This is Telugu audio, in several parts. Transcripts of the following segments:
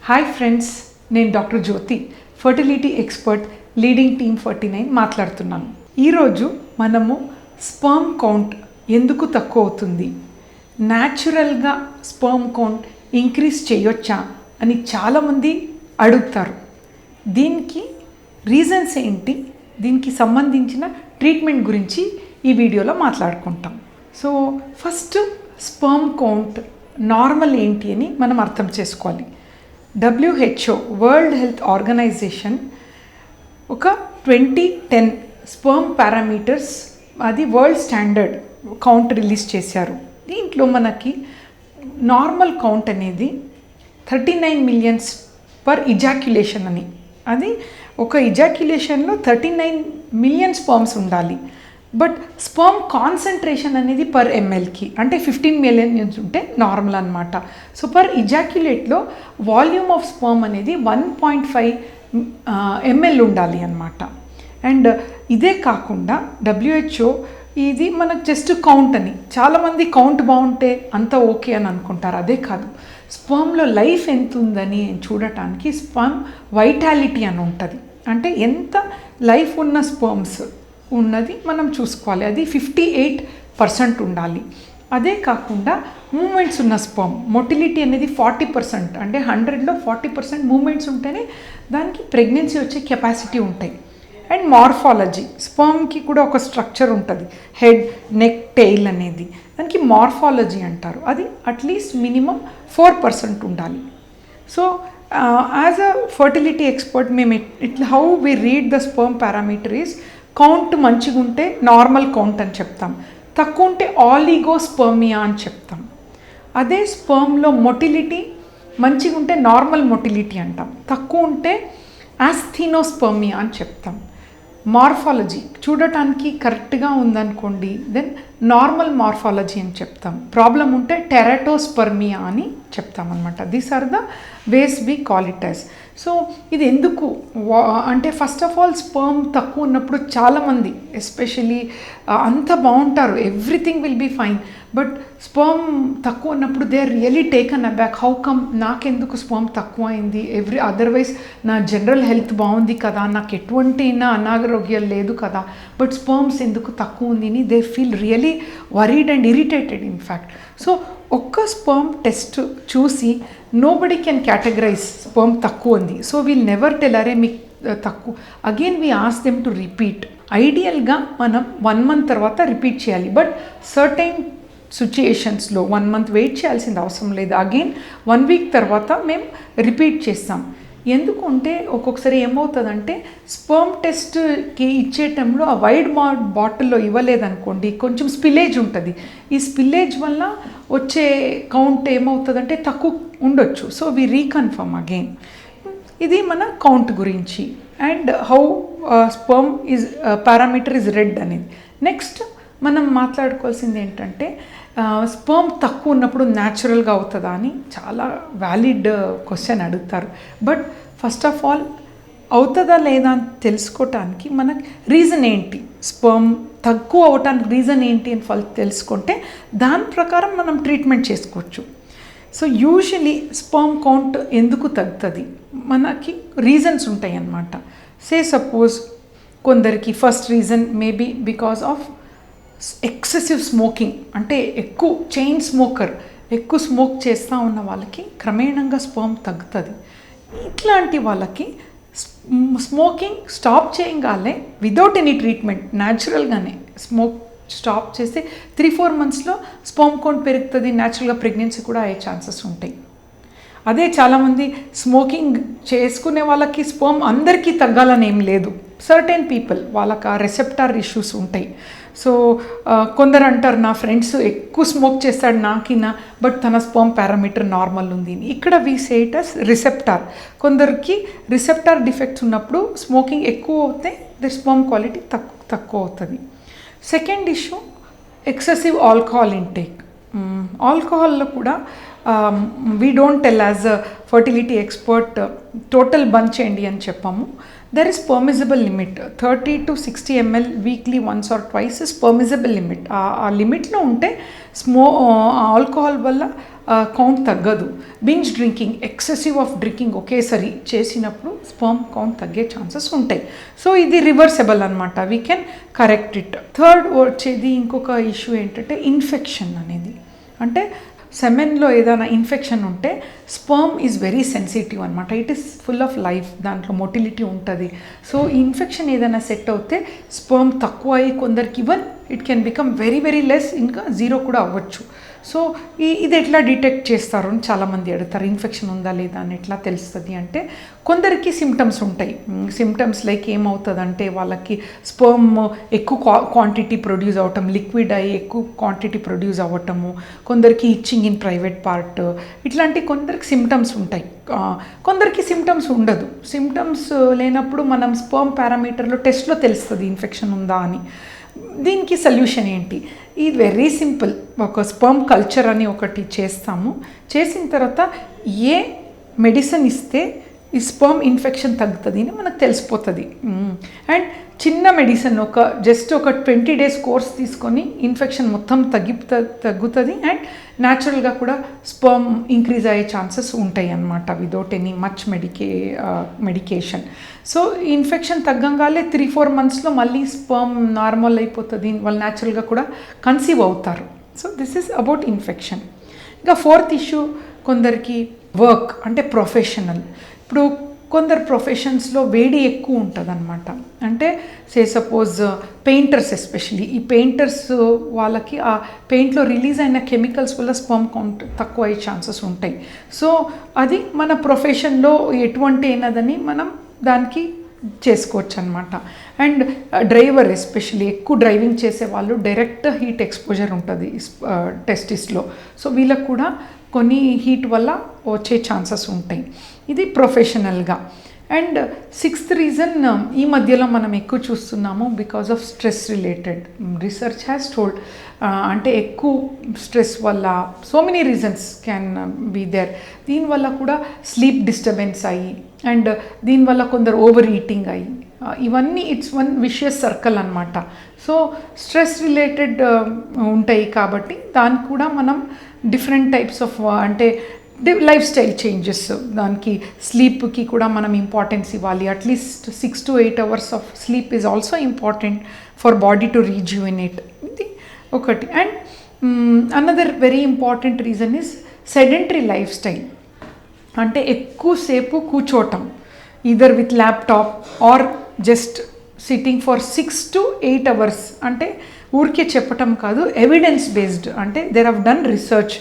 హాయ్ ఫ్రెండ్స్, నేను డాక్టర్ జ్యోతి, ఫర్టిలిటీ ఎక్స్పర్ట్, లీడింగ్ టీమ్ 49 మాట్లాడుతున్నాను. ఈరోజు మనము స్పర్మ్ కౌంట్ ఎందుకు తక్కువ అవుతుంది, న్యాచురల్గా స్పర్మ్ కౌంట్ ఇంక్రీజ్ చేయొచ్చా అని చాలామంది అడుగుతారు. దీనికి రీజన్స్ ఏంటి, దీనికి సంబంధించిన ట్రీట్మెంట్ గురించి ఈ వీడియోలో మాట్లాడుకుంటాం. So first sperm count normal ఏంటి అని మనం అర్థం చేసుకోవాలి. WHO వరల్డ్ హెల్త్ ఆర్గనైజేషన్ ఒక 2010 స్పర్మ్ పారామీటర్స్ అది వరల్డ్ స్టాండర్డ్ కౌంట్ రిలీజ్ చేశారు. దీంట్లో మనకి నార్మల్ కౌంట్ అనేది 39 మిలియన్స్ పర్ ఇజాక్యులేషన్ అని. అది ఒక ఇజాక్యులేషన్లో 39 మిలియన్ స్పర్మ్స్ ఉండాలి. బట్ స్పర్మ్ కాన్సన్ట్రేషన్ అనేది పర్ ఎంఎల్కి అంటే 15 మిలియన్స్ ఉంటే నార్మల్ అనమాట. సో పర్ ఇజాక్యులేట్లో వాల్యూమ్ ఆఫ్ స్పర్మ్ అనేది 1.5 ml ఉండాలి అనమాట. అండ్ ఇదే కాకుండా WHO ఇది మనకు జస్ట్ కౌంట్ అని, చాలామంది కౌంట్ బాగుంటే అంతా ఓకే అని అనుకుంటారు. అదే కాదు, స్పర్మ్లో లైఫ్ ఎంత ఉందని చూడటానికి స్పర్మ్ వైటాలిటీ అని ఉంటుంది. అంటే ఎంత లైఫ్ ఉన్న స్పర్మ్స్ ఉన్నది మనం చూసుకోవాలి. అది 58% ఉండాలి. అదే కాకుండా మూమెంట్స్ ఉన్న స్పర్మ్ మొటిలిటీ అనేది 40%, అంటే 100లో 40% మూమెంట్స్ ఉంటేనే దానికి ప్రెగ్నెన్సీ వచ్చే కెపాసిటీ ఉంటాయి. అండ్ మార్ఫాలజీ, స్పర్మ్కి కూడా ఒక స్ట్రక్చర్ ఉంటుంది, హెడ్, నెక్, టెయిల్ అనేది, దానికి మార్ఫాలజీ అంటారు. అది అట్లీస్ట్ మినిమం 4% ఉండాలి. So as a fertility expert మేము ఇట్లా how we read the sperm parameter is, count మంచిగా ఉంటే నార్మల్ కౌంట్ అని చెప్తాం, తక్కువ ఉంటే ఆలిగోస్పర్మియా అని చెప్తాం. అదే స్పర్మ్లో మొటిలిటీ మంచిగా ఉంటే నార్మల్ మొటిలిటీ అంటాం, తక్కువ ఉంటే ఆస్థీనోస్పర్మియా అని చెప్తాం. మార్ఫాలజీ చూడటానికి కరెక్ట్గా ఉందనుకోండి, దెన్ నార్మల్ మార్ఫాలజీ అని చెప్తాం. ప్రాబ్లం ఉంటే టెరాటోస్పర్మియా అని చెప్తాం అనమాట. These are the ways we call it as. So ఇది ఎందుకు అంటే ఫస్ట్ ఆఫ్ ఆల్ స్పర్మ్ తక్కువ ఉన్నప్పుడు చాలామంది ఎస్పెషలీ అంత బాగుంటారు, everything will be fine, but sperm తక్కువ ఉన్నప్పుడు they are really taken aback. How come నాకెందుకు స్పర్మ్ తక్కువ అయింది, అదర్వైజ్ నా జనరల్ హెల్త్ బాగుంది కదా, నాకు ఎటువంటి అనారోగ్యాలు లేదు కదా, బట్ స్పర్మ్స్ ఎందుకు తక్కువ ఉంది అని they feel really worried and irritated in fact. So ఒక్క స్పర్మ్ టెస్ట్ చూసి నోబడీ కెన్ క్యాటగరైజ్ స్పర్మ్ తక్కువ ఉంది. సో వీల్ నెవర్ టెల్ అరే మీకు తక్కువ. Again we ask them to repeat. ఐడియల్గా మనం 1 month తర్వాత రిపీట్ చేయాలి, బట్ సర్టైన్ సిచ్యుయేషన్స్లో 1 month వెయిట్ చేయాల్సింది అవసరం లేదు. అగైన్ 1 week తర్వాత మేము రిపీట్ చేస్తాం. ఎందుకంటే ఒక్కొక్కసారి ఏమవుతుందంటే స్పర్మ్ టెస్ట్కి ఇచ్చే టైంలో ఆ వైడ్ బాటిల్లో ఇవ్వలేదనుకోండి, కొంచెం స్పిల్లేజ్ ఉంటుంది. ఈ స్పిల్లేజ్ వల్ల వచ్చే కౌంట్ ఏమవుతుందంటే తక్కువ ఉండొచ్చు. So we reconfirm again. ఇది మన కౌంట్ గురించి and how sperm is parameter is red అనేది. నెక్స్ట్ మనం మాట్లాడుకోవాల్సింది ఏంటంటే స్పర్మ్ తక్కువ ఉన్నప్పుడు న్యాచురల్గా అవుతుందా అని చాలా వ్యాలిడ్ క్వశ్చన్ అడుగుతారు. బట్ ఫస్ట్ ఆఫ్ ఆల్ అవుతుందా లేదా అని తెలుసుకోవటానికి మనకి రీజన్ ఏంటి, స్పర్మ్ తక్కువ అవటానికి రీజన్ ఏంటి అని తెలుసుకుంటే దాని ప్రకారం మనం ట్రీట్మెంట్ చేసుకోవచ్చు. సో యూజువలీ స్పర్మ్ కౌంట్ ఎందుకు తగ్గుతుంది, మనకి రీజన్స్ ఉంటాయి అన్నమాట. సే సపోజ్ కొందరికి first reason maybe because of excessive smoking, అంటే ఎక్కువ చైన్ స్మోకర్, ఎక్కువ స్మోక్ చేస్తూ ఉన్న వాళ్ళకి క్రమేణంగా స్పర్మ్ తగ్గుతుంది. ఇట్లాంటి వాళ్ళకి స్మోకింగ్ స్టాప్ చేయగానే వితౌట్ ఎనీ ట్రీట్మెంట్ న్యాచురల్గానే స్మోక్ స్టాప్ చేస్తే 3-4 monthsలో స్పర్మ్ కౌంట్ పెరుగుతుంది, న్యాచురల్గా ప్రెగ్నెన్సీ కూడా అయ్యే ఛాన్సెస్ ఉంటాయి. అదే చాలామంది స్మోకింగ్ చేసుకునే వాళ్ళకి స్పర్మ్ అందరికీ తగ్గాలని ఏం లేదు, సర్టెన్ పీపుల్ వాళ్ళకి ఆ రిసెప్టార్ ఇష్యూస్ ఉంటాయి. సో కొందరు అంటారు నా ఫ్రెండ్స్ ఎక్కువ స్మోక్ చేస్తాడు నాకినా, బట్ తన స్పర్మ్ పారామీటర్ నార్మల్ ఉంది. ఇక్కడ we say it as receptor. కొందరికి రిసెప్టార్ డిఫెక్ట్స్ ఉన్నప్పుడు స్మోకింగ్ ఎక్కువ అవుతే ది స్పర్మ్ క్వాలిటీ తక్కువ అవుతుంది. Second issue excessive alcohol intake. ఆల్కహాల్లో కూడా we don't tell as a fertility expert total బంద్ చేయండి అని చెప్పాము. there is permissible limit 30 to 60 ml weekly once or twice is permissible limit. ఆ లిమిట్లో ఉంటే ఆల్కహాల్ వల్ల కౌంట్ తగ్గదు. Binge drinking, excessive of drinking ఒకేసారి చేసినప్పుడు స్పర్మ్ కౌంట్ తగ్గే ఛాన్సెస్ ఉంటాయి. సో ఇది రివర్సబుల్ అనమాట, we can correct it. Third వచ్చేది ఇంకొక ఇష్యూ ఏంటంటే ఇన్ఫెక్షన్ అనేది. అంటే సెమెన్లో ఏదైనా ఇన్ఫెక్షన్ ఉంటే స్పర్మ్ ఈజ్ వెరీ సెన్సిటివ్ అనమాట. It is full of life, దాంట్లో మొటిలిటీ ఉంటుంది. సో ఇన్ఫెక్షన్ ఏదైనా సెట్ అవుతే స్పర్మ్ తక్కువ అయ్యి కొందరికి even it can become very very less, ఇంకా జీరో కూడా అవ్వచ్చు. సో ఇది ఎట్లా డిటెక్ట్ చేస్తారు అని చాలామంది అడుగుతారు. ఇన్ఫెక్షన్ ఉందా లేదా అని ఎట్లా తెలుస్తుంది అంటే, కొందరికి సిమ్టమ్స్ ఉంటాయి. సిమ్టమ్స్ లైక్ ఏమవుతుందంటే వాళ్ళకి స్పర్మ్ ఎక్కువ క్వాంటిటీ ప్రొడ్యూస్ అవ్వటం, లిక్విడ్ అయ్యి ఎక్కువ క్వాంటిటీ ప్రొడ్యూస్ అవ్వటము, కొందరికి ఇచ్చింగ్ ఇన్ ప్రైవేట్ పార్ట్, ఇట్లాంటి కొందరికి సిమ్టమ్స్ ఉంటాయి. కొందరికి సిమ్టమ్స్ ఉండదు. సిమ్టమ్స్ లేనప్పుడు మనం స్పర్మ్ పారామీటర్లో టెస్ట్లో తెలుస్తుంది ఇన్ఫెక్షన్ ఉందా అని. దీనికి సొల్యూషన్ ఏంటి? ఇది వెరీ సింపుల్. ఒక స్పర్మ్ కల్చర్ అని ఒకటి చేస్తాము. చేసిన తర్వాత ఏ మెడిసిన్ ఇస్తే ఈ స్పర్మ్ ఇన్ఫెక్షన్ తగ్గుతుంది అని మనకు తెలిసిపోతుంది. అండ్ చిన్న మెడిసిన్ జస్ట్ ఒక 20 days కోర్స్ తీసుకొని ఇన్ఫెక్షన్ మొత్తం తగ్గుతుంది. అండ్ న్యాచురల్గా కూడా స్పర్మ్ ఇంక్రీజ్ అయ్యే ఛాన్సెస్ ఉంటాయి అన్నమాట, without any much medication. So infection తగ్గంగానే 3-4 monthsలో మళ్ళీ స్పర్మ్ నార్మల్ అయిపోతుంది, వాళ్ళు న్యాచురల్గా కూడా కన్సీవ్ అవుతారు. So this is about infection. ఇంకా ఫోర్త్ ఇష్యూ కొందరికి వర్క్ అంటే ప్రొఫెషనల్. ఇప్పుడు కొందరు ప్రొఫెషన్స్లో వేడి ఎక్కువ ఉంటుంది అనమాట. అంటే సపోజ్ పెయింటర్స్, ఎస్పెషలీ ఈ పెయింటర్స్ వాళ్ళకి ఆ పెయింట్లో రిలీజ్ అయిన కెమికల్స్ వల్ల స్పర్మ్ కౌంట్ తక్కువ అయ్యే ఛాన్సెస్ ఉంటాయి. సో అది మన ప్రొఫెషన్లో ఎటువంటి అయినదని మనం దానికి చేసుకోవచ్చు అనమాట. అండ్ డ్రైవర్, ఎస్పెషల్లీ ఎక్కువ డ్రైవింగ్ చేసే వాళ్ళు డైరెక్ట్ హీట్ ఎక్స్పోజర్ ఉంటుంది టెస్టిస్లో. సో వీళ్ళకు కూడా కొన్ని హీట్ వల్ల వచ్చే ఛాన్సెస్ ఉంటాయి. ఇది ప్రొఫెషనల్గా. అండ్ సిక్స్త్ రీజన్ ఈ మధ్యలో మనం ఎక్కువ చూస్తున్నాము, because of stress related. Research has told అంటే ఎక్కువ స్ట్రెస్ వల్ల so many reasons can be there. దీనివల్ల కూడా స్లీప్ డిస్టర్బెన్స్ అయ్యి, అండ్ దీనివల్ల కొందరు ఓవర్ ఈటింగ్ అయ్యి, ఇవన్నీ ఇట్స్ వన్ విషియస్ సర్కిల్ అనమాట. సో స్ట్రెస్ రిలేటెడ్ ఉంటాయి కాబట్టి దానికి కూడా మనం డిఫరెంట్ టైప్స్ ఆఫ్ అంటే లైఫ్ స్టైల్ చేంజెస్, దానికి స్లీప్కి కూడా మనం ఇంపార్టెన్స్ ఇవ్వాలి. At least 6 to 8 hours of sleep is also important for body to rejuvenate. ఇది ఒకటి. And another very important reason is sedentary lifestyle. అంటే ఎక్కువసేపు కూర్చోవటం, either with laptop or just sitting for 6 to 8 hours. అంటే ఊరికే చెప్పటం కాదు, ఎవిడెన్స్ బేస్డ్. అంటే there have done research.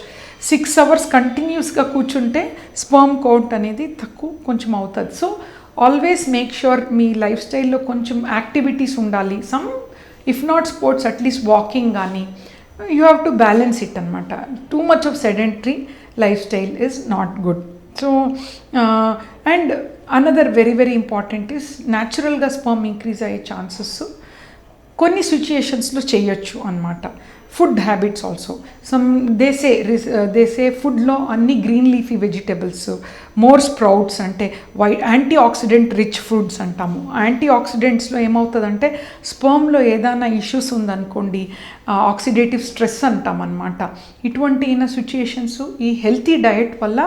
6 hours కంటిన్యూస్గా కూర్చుంటే స్పర్మ్ కౌంట్ అనేది కొంచెం అవుతుంది. సో ఆల్వేస్ మేక్ ష్యూర్ మీ లైఫ్ స్టైల్లో కొంచెం యాక్టివిటీస్ ఉండాలి. Some if not sports, at least walking కానీ. You have to balance it అనమాట. Too much of sedentary lifestyle is not good. So and another very very important is న్యాచురల్గా స్పర్మ్ ఇంక్రీజ్ అయ్యే ఛాన్సెస్ కొన్ని సిచ్యుయేషన్స్లో చేయొచ్చు అన్నమాట. Food habits also. They say ఫుడ్లో అన్ని green leafy vegetables, more sprouts, అంటే యాంటీ ఆక్సిడెంట్ రిచ్ ఫుడ్స్ అంటాము. యాంటీ ఆక్సిడెంట్స్లో ఏమవుతుందంటే స్పర్మ్లో ఏదైనా ఇష్యూస్ ఉందనుకోండి, ఆక్సిడేటివ్ స్ట్రెస్ అంటాం అన్నమాట. ఇటువంటి సిచ్యుయేషన్స్ ఈ హెల్తీ డయట్ వల్ల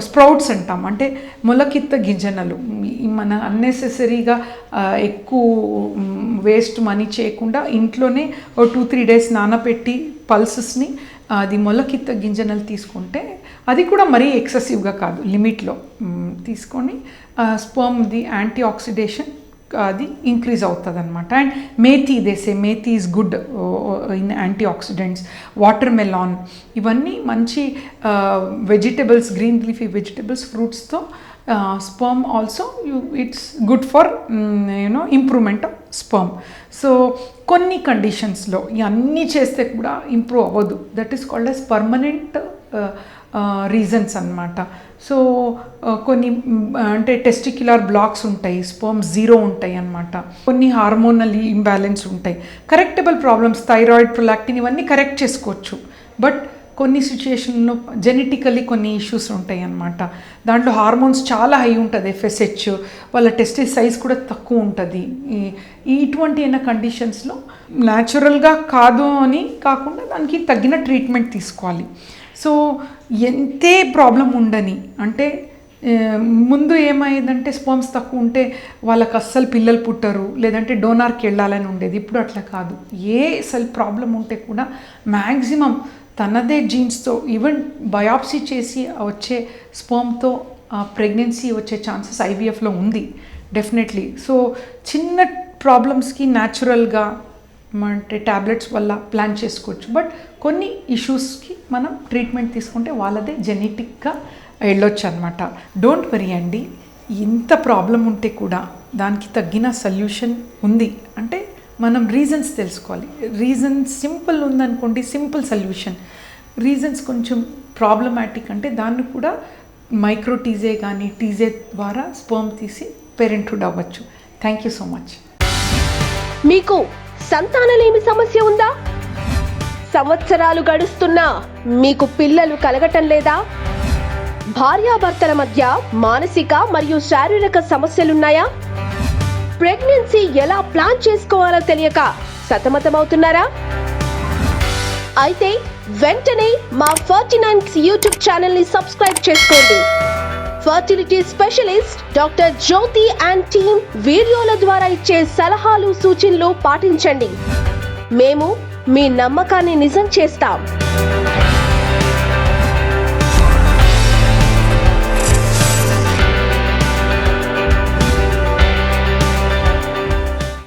స్ప్రౌట్స్ అంటాం, అంటే మొలకెత్త గింజనలు. మన అన్నెసెసరీగా ఎక్కువ వేస్ట్ మనీ చేయకుండా ఇంట్లోనే 2-3 days నానబెట్టి పల్సెస్ని అది మొలకెత్త గింజనలు తీసుకుంటే, అది కూడా మరీ ఎక్సెసివ్గా కాదు, లిమిట్లో తీసుకొని స్పర్మ్ది యాంటీ ఆక్సిడేషన్ అది ఇంక్రీజ్ అవుతుంది అనమాట. And methi, desi methi is good in antioxidants. Watermelon, ఇవన్నీ మంచి వెజిటబుల్స్, గ్రీన్ లీఫీ వెజిటబుల్స్, ఫ్రూట్స్తో sperm also it's good for improvement of sperm. So కొన్ని కండిషన్స్లో ఇవన్నీ చేస్తే కూడా ఇంప్రూవ్ అవ్వదు. That is called as permanent reasons అన్నమాట. సో కొన్ని అంటే టెస్టిక్యులర్ బ్లాక్స్ ఉంటాయి, స్పర్మ్ 0 ఉంటాయి అన్నమాట. కొన్ని హార్మోనల్ ఇంబ్యాలెన్స్ ఉంటాయి. కరెక్టబుల్ ప్రాబ్లమ్స్, థైరాయిడ్, ప్రొలాక్టిన్, ఇవన్నీ కరెక్ట్ చేసుకోవచ్చు. బట్ కొన్ని సిచ్యుయేషన్లో జెనెటికలీ కొన్ని ఇష్యూస్ ఉంటాయి అన్నమాట. దాంట్లో హార్మోన్స్ చాలా హై ఉంటుంది, FSH, వాళ్ళ టెస్టిస్ సైజ్ కూడా తక్కువ ఉంటుంది. ఇటువంటి అయిన కండిషన్స్లో న్యాచురల్గా కాదు అని కాకుండా దానికి తగిన ట్రీట్మెంట్ తీసుకోవాలి. సో ఎంతే ప్రాబ్లం ఉండని, అంటే ముందు ఏమయ్యేదంటే స్పర్మ్స్ తక్కువ ఉంటే వాళ్ళకి అస్సలు పిల్లలు పుట్టరు, లేదంటే డోనార్కి వెళ్ళాలని ఉండేది. ఇప్పుడు అట్లా కాదు. ఏ సెల్ ప్రాబ్లం ఉంటే కూడా మ్యాక్సిమం తనదే జీన్స్తో ఈవెన్ బయాప్సీ చేసి వచ్చే స్పర్మ్తో ప్రెగ్నెన్సీ వచ్చే ఛాన్సెస్ IVFలో ఉంది డెఫినెట్లీ. సో చిన్న ప్రాబ్లమ్స్కి న్యాచురల్గా అంటే ట్యాబ్లెట్స్ వల్ల ప్లాన్ చేసుకోవచ్చు. బట్ కొన్ని ఇష్యూస్కి మనం ట్రీట్మెంట్ తీసుకుంటే వాళ్ళదే జెనెటిక్గా వెళ్ళొచ్చు అనమాట. డోంట్ వరీ అండి, ఇంత ప్రాబ్లం ఉంటే కూడా దానికి తగ్గిన సొల్యూషన్ ఉంది. అంటే మనం రీజన్స్ తెలుసుకోవాలి. రీజన్స్ సింపుల్ ఉందనుకోండి, సింపుల్ సొల్యూషన్. రీజన్స్ కొంచెం ప్రాబ్లమాటిక్ అంటే దాన్ని కూడా మైక్రోటీజే కానీ టీజే ద్వారా స్పర్మ్ తీసి పేరెంట్హుడ్ అవ్వచ్చు. Thank you so much. మీకు సంతానలేమి సమస్య ఉందా? సంవత్సరాలు గడుస్తున్నా మీకు పిల్లలు కలగటం లేదా? భార్యాభర్తల మధ్య మానసిక మరియు శారీరక సమస్యలున్నాయా? ప్రెగ్నెన్సీ ఎలా ప్లాన్ చేసుకోవాలో తెలియక సతమతమవుతున్నారా? అయితే వెంటనే మా 49 యూట్యూబ్ ఛానల్ ని సబ్స్క్రైబ్ చేసుకోండి. Fertility specialist doctor Jyothi and team వీడియోల ద్వారా ఇచ్చే సలహాలు సూచనలు పాటించండి. మేము మీ నమ్మకాన్ని నిజం చేస్తాం.